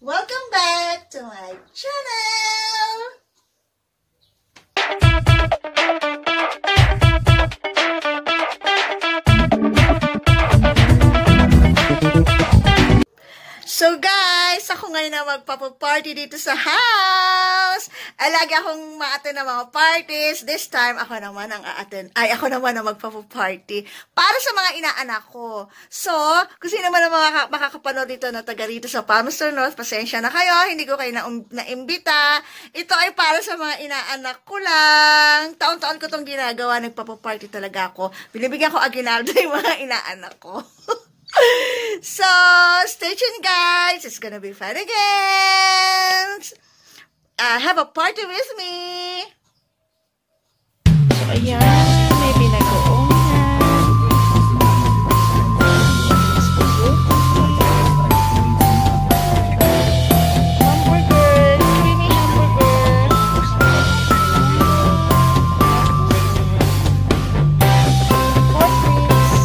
Welcome back to my channel! So guys, ako ngayon na magpapaparty dito sa house. Lagi akong ma-attend ng mga parties. This time, ako naman ang ako naman ang magpapaparty para sa mga inaanak ko. So, kung sino naman ang makakapanood dito na taga rito sa Palmerston North, pasensya na kayo, hindi ko kayo na-imbita. Ito ay para sa mga inaanak ko lang. Taon-taon ko itong ginagawa, nagpapaparty talaga ako. Binibigyan ko aginaldo yung mga inaanak ko. So, stay tuned guys. It's gonna be fun again. Have a party with me. So, ayan. May binagoong na. Hamburger. Creamy hamburger. Pork ribs.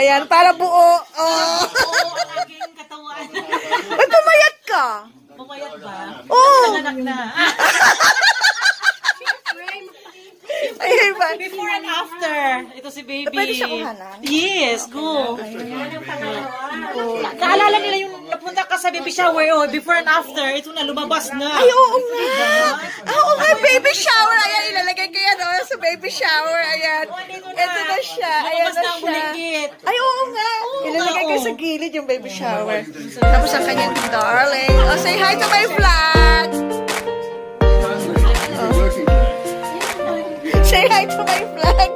Ayan, para buo. Oh. Oo, ang aking katawan. Ba't pumayat ka? Pumayat ba? Oo. Anak na. Ay, ba? Before and after. Ito si baby. Pwede siya kuhanan? Yes, go. Naalala nila yung napunta ka sa baby shower, oh, before and after, ito na, lumabas na. Ay, oo nga. Oo nga, baby shower. Ayan, ilalagay ko yan sa baby shower. Ayan. Ito na siya. Ayan Lumabas na na ang siya. bulinggit. Ay, oo nga. Ilalagay ko oo. sa gilid yung baby shower. Tapos ang kanyang darling. Oh, say hi to my vlog. Say hi to my vlog.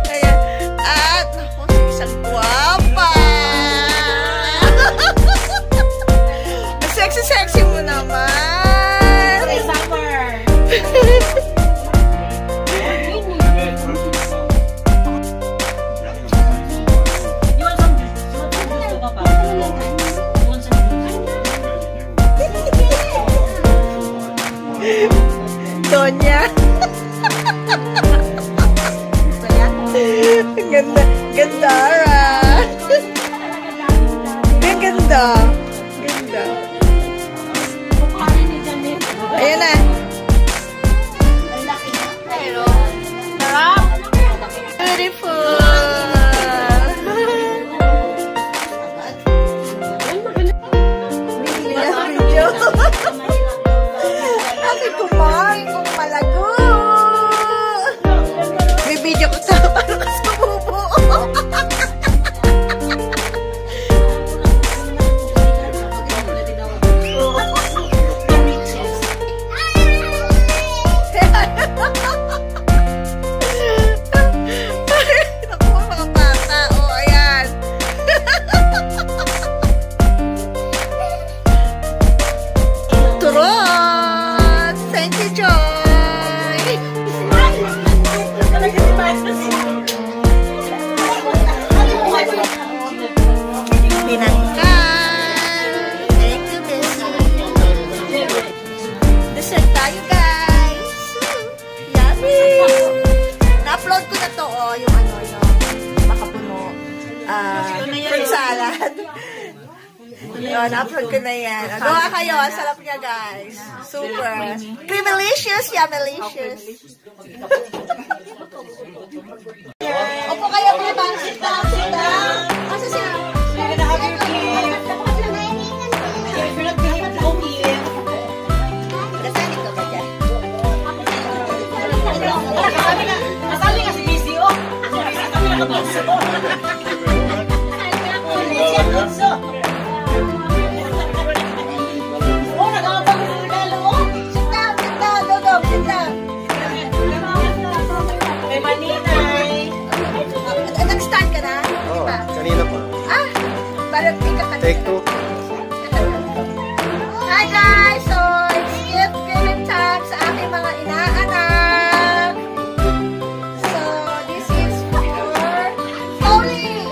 Ayan. At, naku, isang guwapa. Sexy-sexy mo naman. Hey, summer. You want some gusto ka pa? You want some Donya. Ganda. Gandara. Ganda. Ganda. Ayan na. Beautiful. Video. Ako kumain kung malago. May video ko sa para kasi bumubuo. yan. Na-upload ko na yan. Gawa kayo, sarap niya guys. Super. Creamylicious, yummylicious. Opo kayo mga bang, sit down, sit down. Kasi siya. Kasali ka ba dyan? Kasali ka si Missy, oh. Nag-start ka na? Oo, kanina pa. Parang ikaw Take two. Hi guys! So, it's gift giving time sa aking mga inaanak. So, this is for Tony.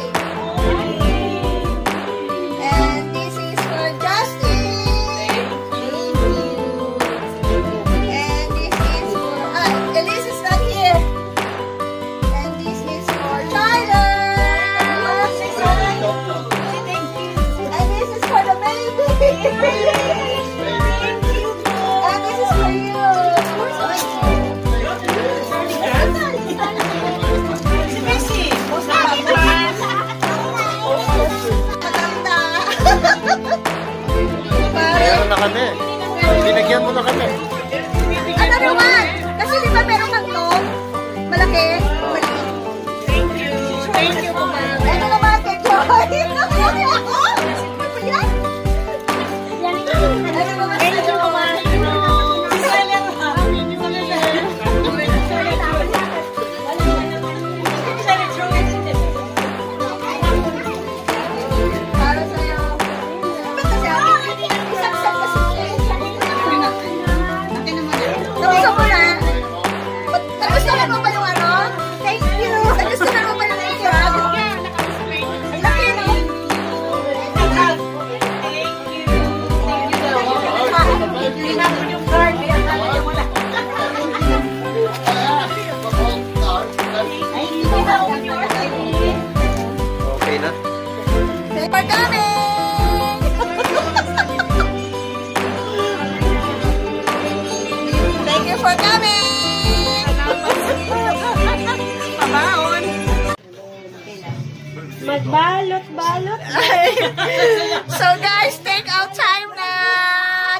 And this is for Justin. Thank you. And this is for... Elise is not here. And this is for Tyler. And this is for the baby. And this is for you. Si Missy. Matanda. Meron na kami. Binigyan mo na kami. Ano naman? Kasi di ba meron tatlong? Malaki? Maliit? Thank you. Thank you, Mama. Ano naman kay Joy? Yan? Ano naman Thank you, sa'yo? Mama. Si Celia, Para sa'yo. Ba't kasi isang-isang kasi siya? Nagustuhan mo na? Nagustuhan mo ba yung ano? Thank you. Nagustuhan mo ba yung exam? Ang laki, no? Tinapon yung card, kaya kala niya wala. Ay, hindi na ako yung Okay na. Thank you for coming! Thank you for coming! Pabaon! Magbalot-balot. So guys, take out time na!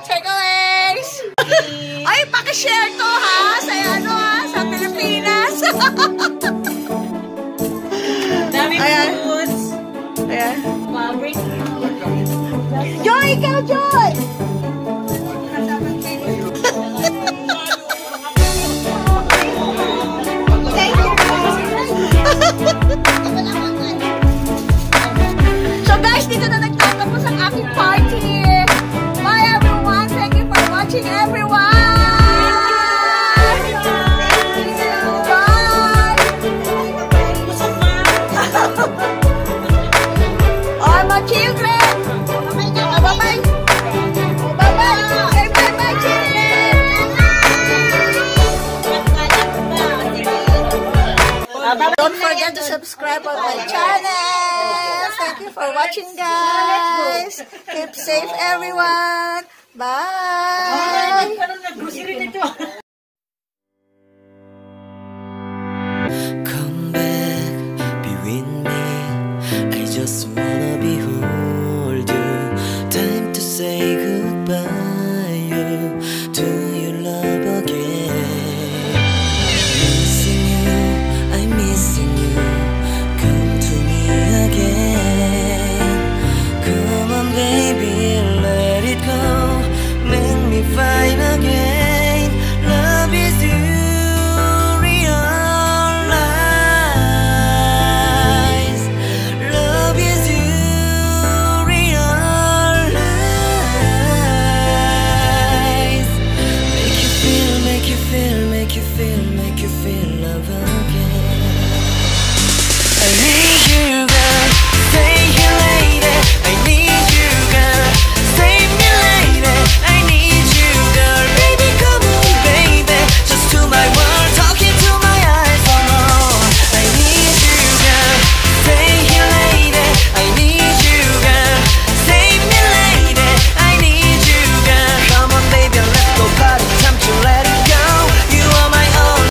Takeaways! Ay, pakishare to ha! Sa ano ha? Sa Pilipinas! daming Ayan. foods. Ayan. Fabric. Joy, ikaw, Joy! Thank you. So guys, dito na nagtatapos ang aking party. Bye everyone. Thank you for watching everyone. Thank you. Bye. All my children. Bye-bye. Bye-bye. Say bye-bye, children. Don't forget to subscribe on my channel. Thank you for watching, guys. Keep safe, everyone. Bye. Come back, be with me. I just wanna be who